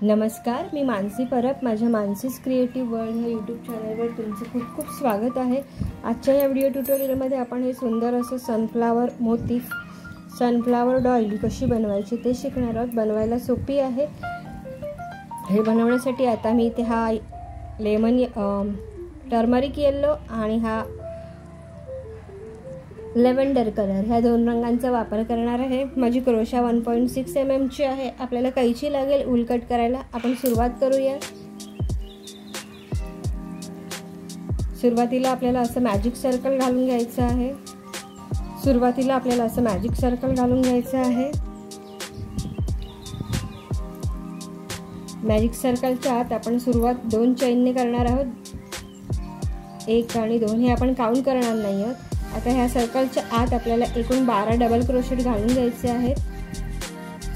नमस्कार, मी मानसी परब. माझ्या मानसीज creative world ह्या यूट्यूब चॅनलवर तुमचं खूप खूप स्वागत आहे. आजच्या या व्हिडिओ ट्युटोरियलमध्ये आपण हे सुंदर असं सनफ्लावर मोटिफ, सनफ्लावर डॉली कशी बनवायची ते शिकणार आहोत. बनवायला सोपी आहे. हे बनवण्यासाठी आता मी इथे हा लेमन टर्मरिक येल्लो आणि हा लेव्हेंडर कलर ह्या दोन रंगांचा वापर करणार आहे. माझी क्रोशा 1.6 mm ची आहे. आपल्याला कैची लागेल ऊल कट करायला. आपण सुरुवात करूया. सुरुवातीला आपल्याला असं मॅजिक सर्कल घालून घ्यायचं आहे. मॅजिक सर्कलच्या आत आपण सुरुवात 2 चैनने करणार आहोत. 1 आणि 2 हे आपण काउंट करणार नाही आहोत. आता ह्या सर्कलच्या आत आपल्याला एकूण 12 डबल क्रोशेट घालून घ्यायचे आहेत.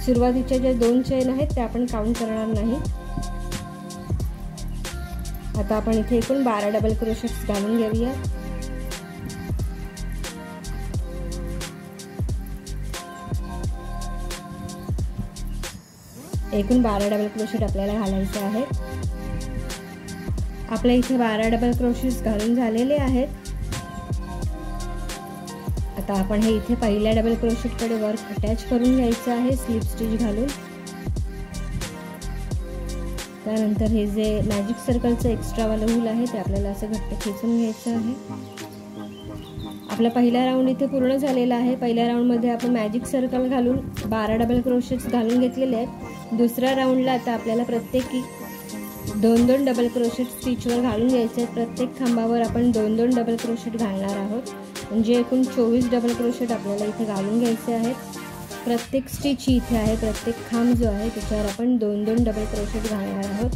सुरुवातीच्या ज्या 2 चैन आहेत त्या आपण काउंट करणार नाही. आता आपण इथे एकूण 12 डबल क्रोशेट्स घालून घेऊया. एकूण 12 डबल क्रोशेट आपल्याला घालायचे आहेत. आपल्या इथे 12 डबल क्रोशेट्स घालून झालेले आहेत. आता आपण हे इथे पहिल्या डबल क्रोशेट कडे वर्क अटॅच करून घ्यायचं आहे स्लिप स्टिच घालून. त्यानंतर हे जे मॅजिक सर्कलचं एक्स्ट्रा वाला ऊल आहे ते आपल्याला असं घट्ट खेचून घ्यायचं आहे. आपला पहिला राऊंड इथे पूर्ण झालेला आहे. पहिल्या राऊंड मध्ये आपण मॅजिक सर्कल घालून 12 डबल क्रोशेट्स घालून घेतलेले आहेत. दुसऱ्या राऊंडला आता आपल्याला प्रत्येकी 2-2 डबल क्रोशेट स्टिचवर घालून घ्यायचे आहेत. प्रत्येक खांबावर आपण 2-2 डबल क्रोशेट घालणार आहोत. म्हणजे एकूण 24 डबल क्रोशेट आपल्याला इथे घालून घ्यायचे आहेत. प्रत्येक स्टिच इथे आहे, प्रत्येक खांब जो आहे त्याच्यावर आपण 2-2 डबल क्रोशेट घालणार आहोत.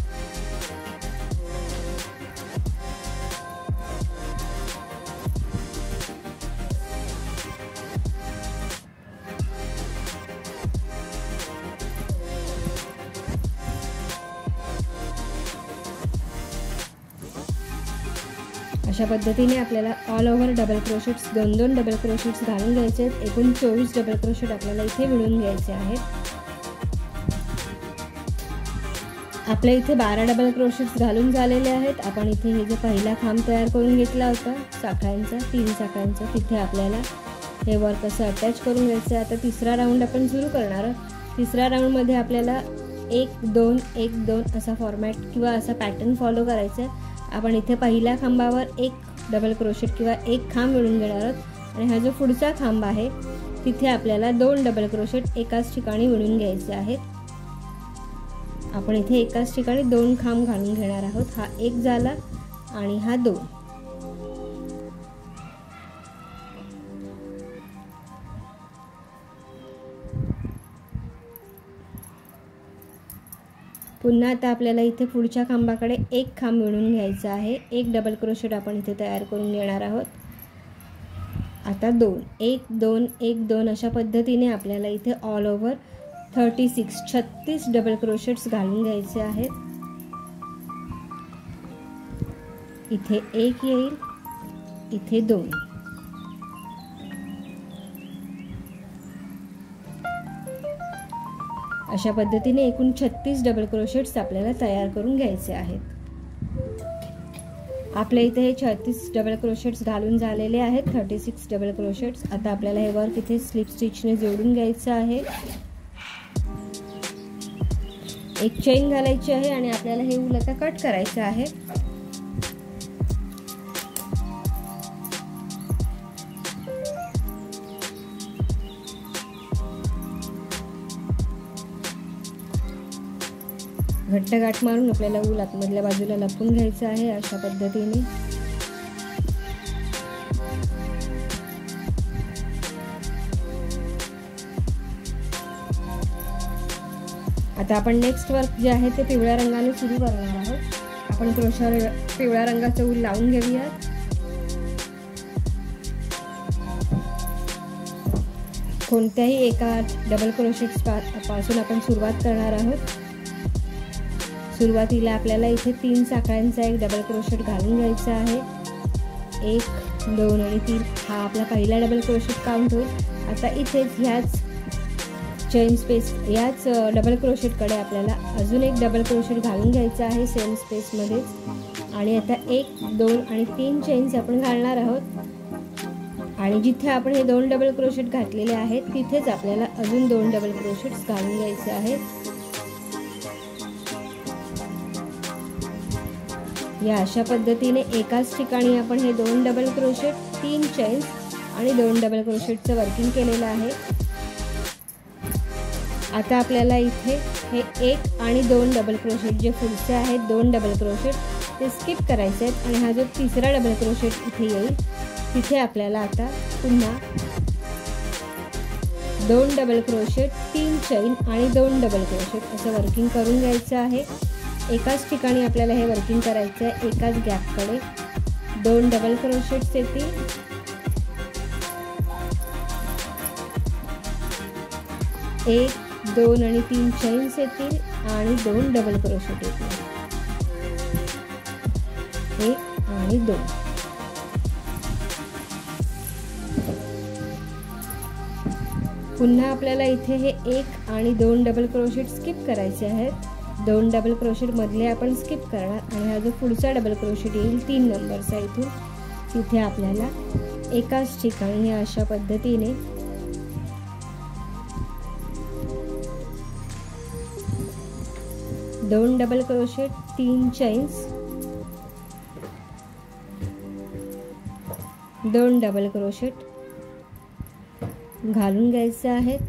अशा पद्धतीने आपल्याला ऑल ओव्हर डबल क्रोशेट्स 2-2 डबल क्रोशेट्स घालून घ्यायचे आहेत. एकूण 24 डबल क्रोशेट आपल्याला इथे विणून घ्यायचे आहेत. आपल्या इथे 12 डबल क्रोशेट्स घालून झालेले आहेत. आपण इथे हे जो पहिला खांब तयार करून घेतला होता साखळ्यांचा, 3 साखळ्यांचा, तिथे आपल्याला हे वर्क असं अटॅच करून घ्यायचं आहे. आता तिसरा राऊंड आपण सुरू करणार आहोत. तिसऱ्या राऊंडमध्ये आपल्याला 1-2-1-2 असा फॉर्मॅट किंवा असा पॅटर्न फॉलो करायचा आहे. आपण इथे पहिल्या खांबावर 1 डबल क्रोशेट किंवा 1 खांब विणून घेणार आहोत आणि हा जो पुढचा खांब आहे तिथे आपल्याला 2 डबल क्रोशेट एकाच ठिकाणी विणून घ्यायचे आहेत. आपण इथे एकाच ठिकाणी 2 खांब घालून घेणार आहोत. हा 1 झाला आणि हा 2. पुन्हा आता आपल्याला इथे पुढच्या खांबाकडे 1 खांब विणून घ्यायचा आहे. 1 डबल क्रोशेट आपण इथे तयार करून घेणार आहोत. आता 2 1-2-1-2 अशा पद्धतीने आपल्याला इथे ऑल ओव्हर 36 डबल क्रोशेट्स घालून घ्यायचे आहेत. इथे 1 येईल, इथे 2. अशा पद्धतीने एकूण 36 डबल क्रोशेट्स आपल्याला तयार करून घ्यायचे आहेत. आपल्या इथे हे 36 डबल क्रोशेट्स घालून झालेले आहेत. 36 डबल क्रोशेट्स. आता आपल्याला हे वर्क इथे स्लिप स्टिचने जोडून घ्यायचं आहे. एक चेन घालायची आहे आणि आपल्याला हे ऊल आता कट करायचं आहे. घट्ट गाठ मारून आपल्याला ऊल आतमधल्या बाजूला लपवून घ्यायचं आहे अशा पद्धतीने. आता आपण नेक्स्ट वर्क जे आहे ते पिवळ्या रंगाने सुरू करणार आहोत. आपण क्रोशावर पिवळ्या रंगाचं ऊल लावून घेऊयात. कोणत्याही एका डबल क्रोशेट्स पासून आपण सुरुवात करणार आहोत. सुरुवातीला आपल्याला इथे 3 साखळ्यांचा एक डबल क्रोशेट घालून घ्यायचा आहे. 1, 2 आणि 3 हा आपला पहिला डबल क्रोशेट काउंट होईल. आता इथेच ह्याच चेन स्पेस याच डबल क्रोशेटकडे आपल्याला अजून एक डबल क्रोशेट घालून घ्यायचा आहे सेम स्पेसमध्येच. आणि आता 1, 2 आणि 3 चेन्स आपण घालणार आहोत. आणि जिथे आपण हे 2 डबल क्रोशेट घातलेले आहेत तिथेच आपल्याला अजून 2 डबल क्रोशेट्स घालून घ्यायचे आहेत. या अशा पद्धतीने एकाच ठिकाणी आपण हे 2 डबल क्रोशेट, 3 चेन्स आणि 2 डबल क्रोशेटचं वर्किंग केलेलं आहे. आता आपल्याला इथे हे 1 आणि 2 डबल क्रोशेट जे पुढचे आहेत 2 डबल क्रोशेट ते स्किप करायचे आहेत. आणि हा जो तिसरा डबल क्रोशेट इथे येईल तिथे आपल्याला आता पुन्हा 2 डबल क्रोशेट, 3 चेन आणि 2 डबल क्रोशेट असं वर्किंग करून घ्यायचं आहे. एकाच ठिकाणी आपल्याला हे वर्किंग करायचं आहे. एकाच गॅपकडे 2 डबल क्रोशेट्स येतील, 1, 2 आणि 3 चेन्स येतील आणि 2 डबल क्रोशेट येतील, 1 आणि 2. पुन्हा आपल्याला इथे हे 1 आणि 2 डबल क्रोशेट स्किप करायचे आहेत. 2 डबल क्रोशेट मधले आपण स्किप करणार आणि हा जो पुढचा डबल क्रोशेट येईल 3 नंबरचा इथून तिथे आपल्याला एकाच ठिकाणी अशा पद्धतीने 2 double crochet, 3 chains, 2 double crochet घालून घ्यायचे आहेत.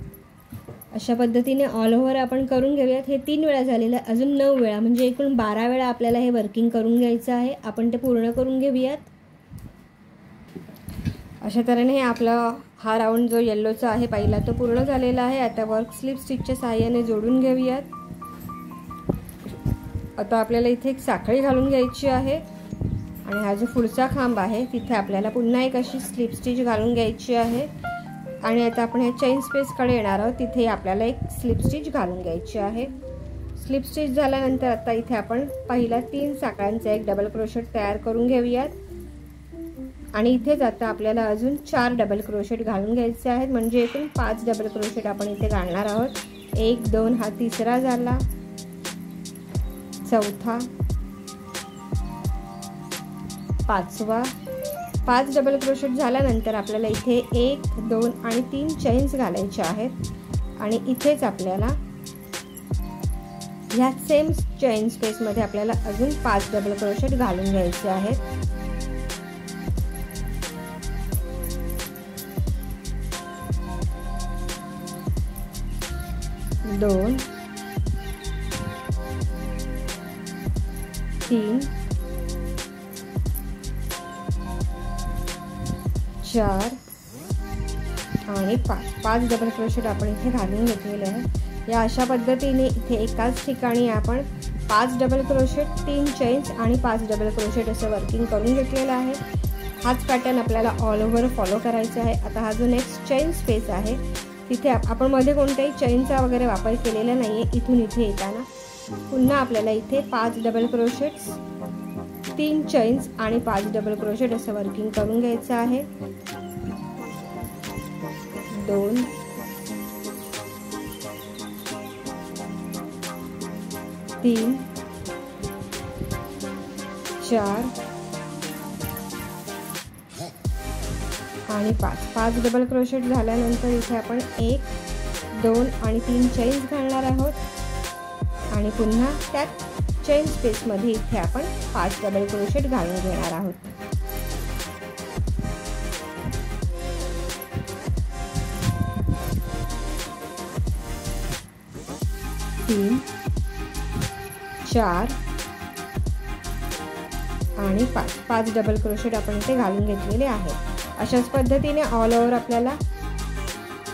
अशा पद्धतीने ऑल ओव्हर आपण करून घेऊयात. हे 3 वेळा झालेलं आहे, अजून 9 वेळा म्हणजे एकूण 12 वेळा आपल्याला हे वर्किंग करून घ्यायचं आहे. आपण ते पूर्ण करून घेऊयात. अशा तऱ्हेने आपला हा राऊंड जो येल्लोचा आहे पहिला तो पूर्ण झालेला आहे. आता वर्क स्लिप स्टिचच्या सहाय्याने जोडून घेऊयात. आता आपल्याला इथे एक साखळी घालून घ्यायची आहे आणि हा जो पुढचा खांब आहे तिथे आपल्याला पुन्हा एक अशी स्लिप स्टिच घालून घ्यायची आहे. आणि आता आपण हे चेन स्पेसकडे येणार आहोत, तिथे आपल्याला एक स्लिप स्टिच घालून घ्यायची आहे. स्लिप स्टिच झाल्यानंतर आता इथे आपण पहिला 3 साखळ्यांचा एक डबल क्रोशेट तयार करून घेऊयात. आणि इथेच आता आपल्याला अजून 4 डबल क्रोशेट घालून घ्यायचे आहेत म्हणजे एकूण 5 डबल क्रोशेट आपण इथे घालणार आहोत. 1, 2 हा तिसरा झाला, चौथा, 5वा. 5 डबल क्रोशेट झाल्यानंतर आपल्याला इथे 1, 2 आणि 3 चेन्स घालायचे आहेत. आणि इथेच आपल्याला ह्या सेम चेन स्पेसमध्ये आपल्याला अजून 5 डबल क्रोशेट घालून घ्यायचे आहेत. दोन, 3, 4 आणि 5 डबल क्रोशेट आपण इथे घालून घेतलेले आहे. या अशा पद्धतीने इथे एकाच ठिकाणी आपण 5 डबल क्रोशेट, 3 चेन्स आणि 5 डबल क्रोशेट असं वर्किंग करून घेतलेलं आहे. हाच पॅटर्न आपल्याला ऑल ओव्हर फॉलो करायचा आहे. आता हा जो नेक्स्ट चेन स्पेस आहे तिथे आपण मध्ये कोणत्याही चेनचा वगैरे वापर केलेला नाही आहे. इथून इथे येताना पुन्हा आपल्याला इथे 5 डबल क्रोशेट्स, 3 चेन्स आणि 5 डबल क्रोशेट असं वर्किंग करून घ्यायचं आहे. 2, 3, 4 आणि 5 डबल क्रोशेट झाल्यानंतर इथे आपण 1, 2 आणि 3 चेन्स घालणार आहोत. आणि पुन्हा त्यात चेन स्पेसमध्ये इथे आपण 5 डबल क्रोशेट घालून घेणार आहोत. तीन, 4 आणि 5 डबल क्रोशेट आपण इथे घालून घेतलेले आहे. अशाच पद्धतीने ऑल ओव्हर आपल्याला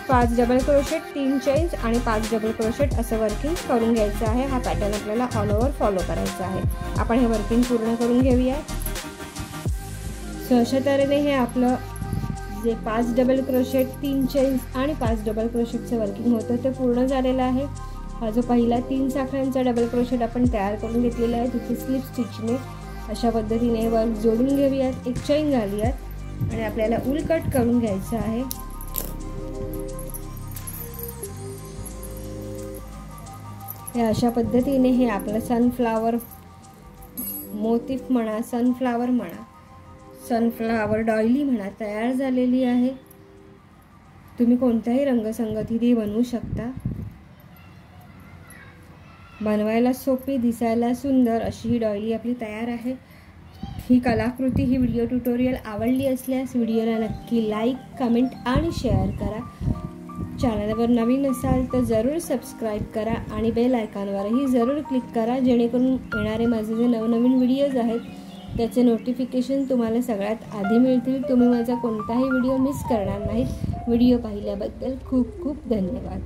5 डबल क्रोशेट, 3 चेन्स आणि 5 डबल क्रोशेट असं वर्किंग करून घ्यायचं आहे. हा पॅटर्न आपल्याला ऑल ओव्हर फॉलो करायचा आहे. आपण हे वर्किंग पूर्ण करून घेऊया. सो अशा तऱ्हेने हे आपलं जे 5 डबल क्रोशेट, 3 चेन्स आणि 5 डबल क्रोशेटचं वर्किंग होतं ते पूर्ण झालेलं आहे. हा जो पहिला 3 साखळ्यांचा डबल क्रोशेट आपण तयार करून घेतलेला आहे तिथे स्लिप स्टिचने अशा पद्धतीने वर्क जोडून घेऊयात, एक चेन घालूयात आणि आपल्याला उल कट करून घ्यायचं आहे. या अशा पद्धतीने हे आपलं सनफ्लावर मोटिफ म्हणा, सनफ्लावर म्हणा, सनफ्लावर डॉयली म्हणा तयार झालेली आहे. तुम्ही कोणत्याही रंगसंगतीने बनवू शकता. बनवायला सोपी, दिसायला सुंदर अशी ही डॉयली आपली तयार आहे. ही कलाकृती, ही व्हिडिओ ट्युटोरियल आवडली असल्यास व्हिडिओला नक्की लाईक, कमेंट आणि शेअर करा. चॅनलवर नवीन असाल तर जरूर सबस्क्राईब करा आणि बेल आयकॉनवरही जरूर क्लिक करा, जेणेकरून येणारे माझे जे नवनवीन व्हिडिओज आहेत त्याचे नोटिफिकेशन तुम्हाला सगळ्यात आधी मिळतील. तुम्ही माझा कोणताही व्हिडिओ मिस करणार नाहीत. व्हिडिओ पाहिल्याबद्दल खूप खूप धन्यवाद.